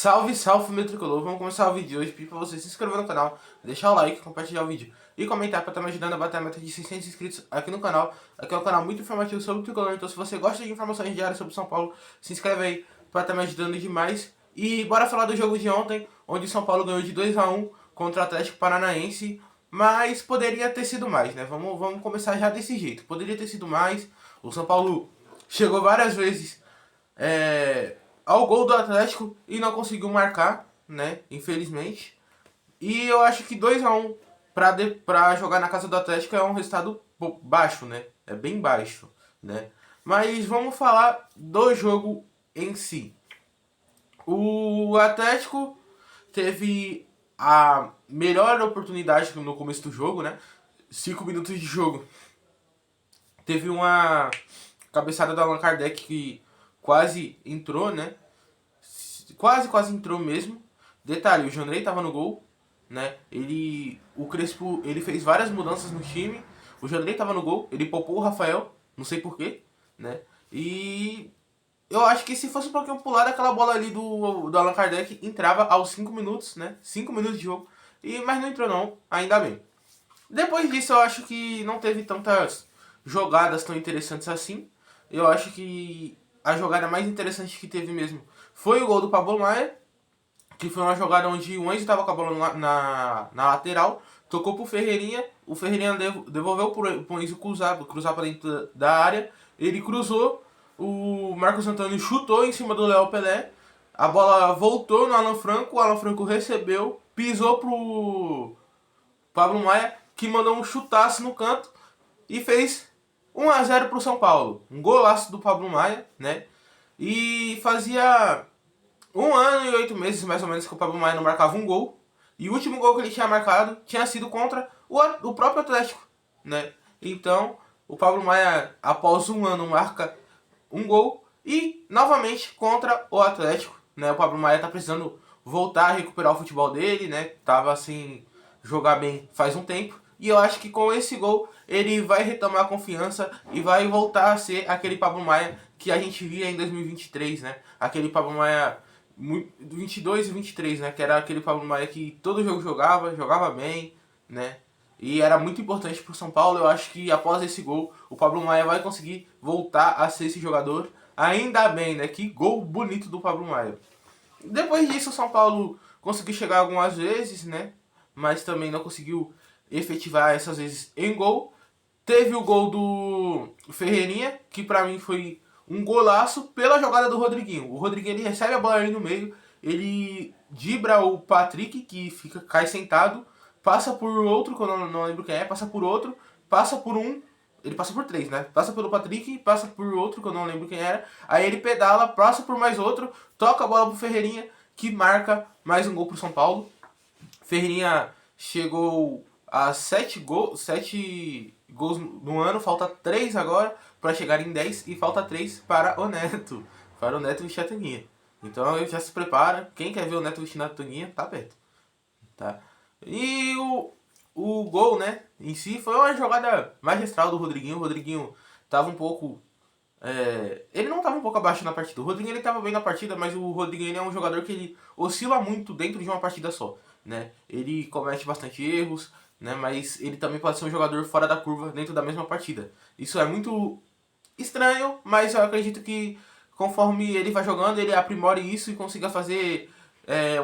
Salve, salve, meu tricolor! Vamos começar o vídeo de hoje. Pedir pra você se inscrever no canal, deixar o like, compartilhar o vídeo e comentar pra estar me ajudando a bater a meta de 600 inscritos aqui no canal. Aqui é um canal muito informativo sobre o tricolor, então se você gosta de informações diárias sobre São Paulo, se inscreve aí pra estar me ajudando demais. E bora falar do jogo de ontem, onde São Paulo ganhou de 2-1 contra o Atlético Paranaense, mas poderia ter sido mais, né? Vamos começar já desse jeito. Poderia ter sido mais. O São Paulo chegou várias vezes ao gol do Atlético e não conseguiu marcar, né? Infelizmente. E eu acho que 2-1 pra jogar na casa do Atlético é um resultado baixo, né? É bem baixo, né? Mas vamos falar do jogo em si. O Atlético teve a melhor oportunidade no começo do jogo, né? 5 minutos de jogo. Teve uma cabeçada do Allan Kardec que quase entrou, né? Quase entrou mesmo. Detalhe, o Jandrei tava no gol, né? O Crespo, ele fez várias mudanças no time. O Jandrei tava no gol, ele poupou o Rafael, não sei porquê, né? E eu acho que se fosse um pouquinho pular aquela bola ali do Allan Kardec, entrava aos 5 minutos, né? 5 minutos de jogo. Mas não entrou não, ainda bem. Depois disso eu acho que não teve tantas jogadas tão interessantes assim. Eu acho que a jogada mais interessante que teve mesmo foi o gol do Pablo Maia, que foi uma jogada onde o Enzo estava com a bola na lateral, tocou pro Ferreirinha, o Ferreirinha devolveu pro Enzo cruzar para dentro da área, ele cruzou, o Marcos Antônio chutou em cima do Léo Pelé, a bola voltou no Alan Franco, o Alan Franco recebeu, pisou pro Pablo Maia, que mandou um chutaço no canto e fez 1-0 pro São Paulo. Um golaço do Pablo Maia, né? E fazia 1 ano e 8 meses, mais ou menos, que o Pablo Maia não marcava um gol. E o último gol que ele tinha marcado tinha sido contra o próprio Atlético, né? Então, o Pablo Maia, após 1 ano, marca um gol. E, novamente, contra o Atlético, né? O Pablo Maia tá precisando voltar a recuperar o futebol dele, né? Tava, assim, jogar bem faz um tempo. E eu acho que com esse gol ele vai retomar a confiança e vai voltar a ser aquele Pablo Maia que a gente via em 2023, né? Aquele Pablo Maia 22 e 23, né? Que era aquele Pablo Maia que todo jogo jogava bem, né? E era muito importante pro São Paulo. Eu acho que após esse gol, o Pablo Maia vai conseguir voltar a ser esse jogador. Ainda bem, né? Que gol bonito do Pablo Maia. Depois disso, o São Paulo conseguiu chegar algumas vezes, né? Mas também não conseguiu efetivar essas vezes em gol. Teve o gol do Ferreirinha, que pra mim foi um golaço pela jogada do Rodriguinho. O Rodriguinho ele recebe a bola ali no meio, ele dibra o Patrick, que cai sentado, passa por outro, que eu não lembro quem é, passa por outro, passa por um, ele passa por três, né? Passa pelo Patrick, passa por outro, que eu não lembro quem era, aí ele pedala, passa por mais outro, toca a bola pro Ferreirinha, que marca mais um gol pro São Paulo. Ferreirinha chegou a 7 gols no ano, falta 3 agora para chegar em 10 e falta 3 para o Neto. Para o Neto vestir a Toninha. Então já se prepara. Quem quer ver o Neto vestindo a Toninha, tá perto. Tá? E o gol, né, em si foi uma jogada magistral do Rodriguinho. O Rodriguinho tava um pouco. Ele não tava um pouco abaixo na partida. O Rodriguinho ele tava bem na partida, mas o Rodriguinho ele é um jogador que ele oscila muito dentro de uma partida só, né? Ele comete bastante erros, né? Mas ele também pode ser um jogador fora da curva dentro da mesma partida. Isso é muito estranho, mas eu acredito que conforme ele vai jogando, ele aprimore isso e consiga fazer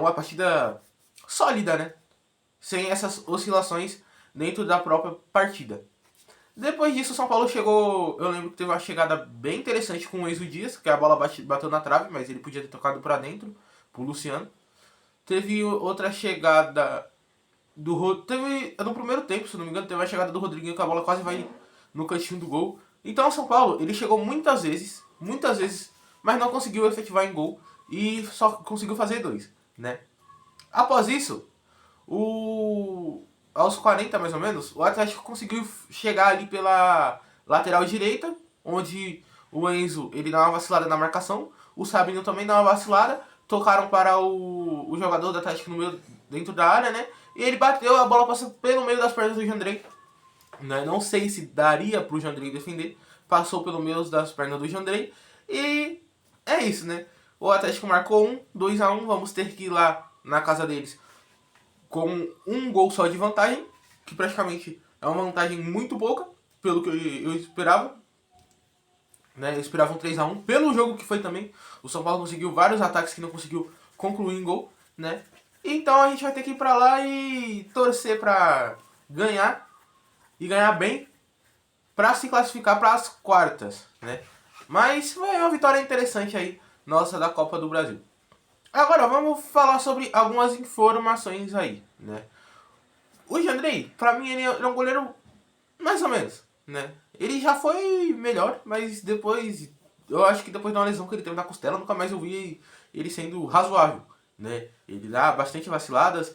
uma partida sólida, né? Sem essas oscilações dentro da própria partida. Depois disso, o São Paulo chegou. Eu lembro que teve uma chegada bem interessante com o Enzo Dias, que a bola bateu na trave, mas ele podia ter tocado para dentro, pro Luciano. Teve outra chegada teve no primeiro tempo, se não me engano, teve uma chegada do Rodriguinho que a bola quase vai no cantinho do gol. Então o São Paulo, ele chegou muitas vezes, mas não conseguiu efetivar em gol e só conseguiu fazer 2, né? Após isso, aos 40 mais ou menos, o Atlético conseguiu chegar ali pela lateral direita, onde o Enzo ele dá uma vacilada na marcação, o Sabino também dá uma vacilada, tocaram para o jogador do Atlético no meio, dentro da área, né? E ele bateu, a bola passou pelo meio das pernas do Jandrei, né? Não sei se daria para o Jandrei defender, passou pelo meio das pernas do Jandrei e é isso, né? O Atlético marcou 2-1, vamos ter que ir lá na casa deles com um gol só de vantagem, que praticamente é uma vantagem muito pouca, pelo que eu esperava. Né? Eu esperava um 3-1, pelo jogo que foi também. O São Paulo conseguiu vários ataques que não conseguiu concluir em gol, né? Então a gente vai ter que ir pra lá e torcer pra ganhar, e ganhar bem, pra se classificar para as quartas, né? Mas foi uma vitória interessante aí, nossa, da Copa do Brasil. Agora vamos falar sobre algumas informações aí, né? O Jandrei, pra mim ele é um goleiro mais ou menos, né? Ele já foi melhor, mas depois, eu acho que depois de uma lesão que ele teve na costela, nunca mais eu vi ele sendo razoável, né? Ele dá bastante vaciladas,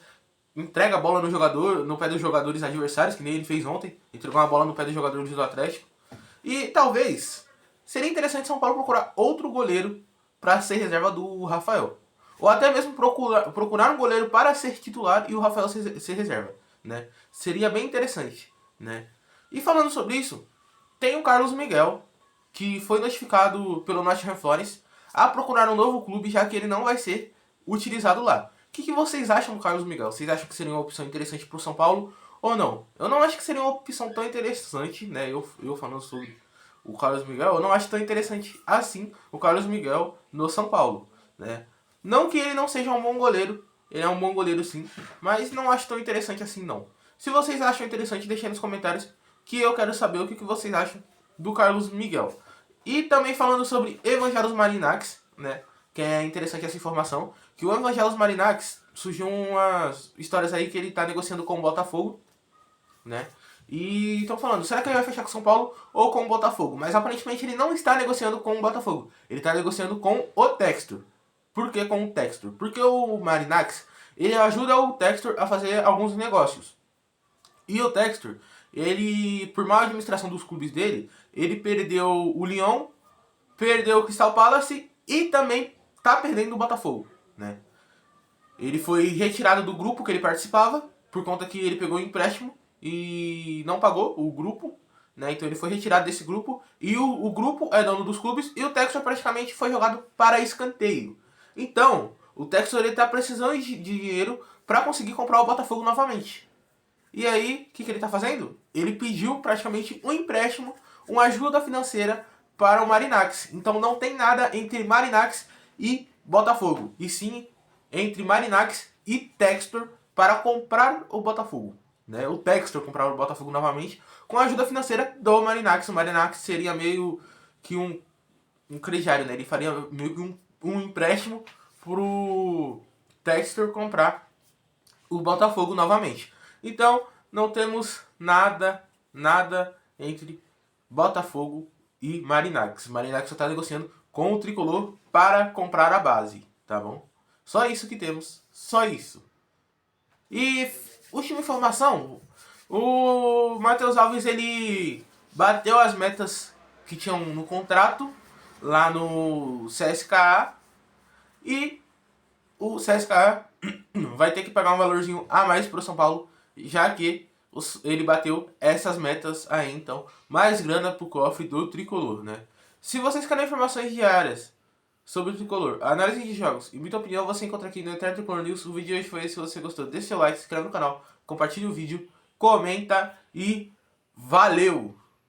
entrega a bola no jogador, no pé dos jogadores adversários, que nem ele fez ontem, entregou uma bola no pé dos jogadores do Atlético. E talvez seria interessante São Paulo procurar outro goleiro para ser reserva do Rafael. Ou até mesmo procurar um goleiro para ser titular e o Rafael ser reserva, né? Seria bem interessante, né? E falando sobre isso, tem o Carlos Miguel, que foi notificado pelo Nottingham Forest a procurar um novo clube, já que ele não vai ser utilizado lá. O que vocês acham do Carlos Miguel? Vocês acham que seria uma opção interessante para o São Paulo ou não? Eu não acho que seria uma opção tão interessante, né? Eu falando sobre o Carlos Miguel, eu não acho tão interessante assim o Carlos Miguel no São Paulo, né? Não que ele não seja um bom goleiro, ele é um bom goleiro sim, mas não acho tão interessante assim não. Se vocês acham interessante, deixem nos comentários que eu quero saber o que vocês acham do Carlos Miguel. E também falando sobre Evangelos Marinax, né? Que é interessante essa informação, que o Evangelos Marinax surgiu umas histórias aí que ele tá negociando com o Botafogo, né? E estão falando, será que ele vai fechar com o São Paulo ou com o Botafogo? Mas aparentemente ele não está negociando com o Botafogo, ele está negociando com o Textor. Por que com o Textor? Porque o Marinax, ele ajuda o Textor a fazer alguns negócios. E o Textor, ele, por má administração dos clubes dele, ele perdeu o Lyon, perdeu o Crystal Palace e também tá perdendo o Botafogo, né? Ele foi retirado do grupo que ele participava, por conta que ele pegou empréstimo e não pagou o grupo, né? Então ele foi retirado desse grupo e o grupo é dono dos clubes e o Textor praticamente foi jogado para escanteio. Então, o Textor ele tá precisando de dinheiro para conseguir comprar o Botafogo novamente. E aí, o que ele tá fazendo? Ele pediu praticamente um empréstimo, uma ajuda financeira para o Marinax. Então não tem nada entre Marinax e Botafogo, e sim entre Marinax e Textor para comprar o Botafogo. Né? O Textor comprar o Botafogo novamente com a ajuda financeira do Marinax. O Marinax seria meio que um crediário, né? Ele faria meio que um empréstimo pro Textor comprar o Botafogo novamente. Então, não temos nada entre Botafogo e Marinax. Marinax só está negociando com o Tricolor para comprar a base, tá bom? Só isso que temos, só isso. E última informação, o Matheus Alves ele bateu as metas que tinham no contrato lá no CSKA e o CSKA vai ter que pagar um valorzinho a mais para o São Paulo, já que ele bateu essas metas aí, então mais grana pro cofre do Tricolor, né? Se vocês querem informações diárias sobre o Tricolor, análise de jogos e muita opinião, você encontra aqui no Eterno Tricolor News. O vídeo de hoje foi esse. Se você gostou, deixa seu like, se inscreve no canal, compartilhe o vídeo, comenta e valeu!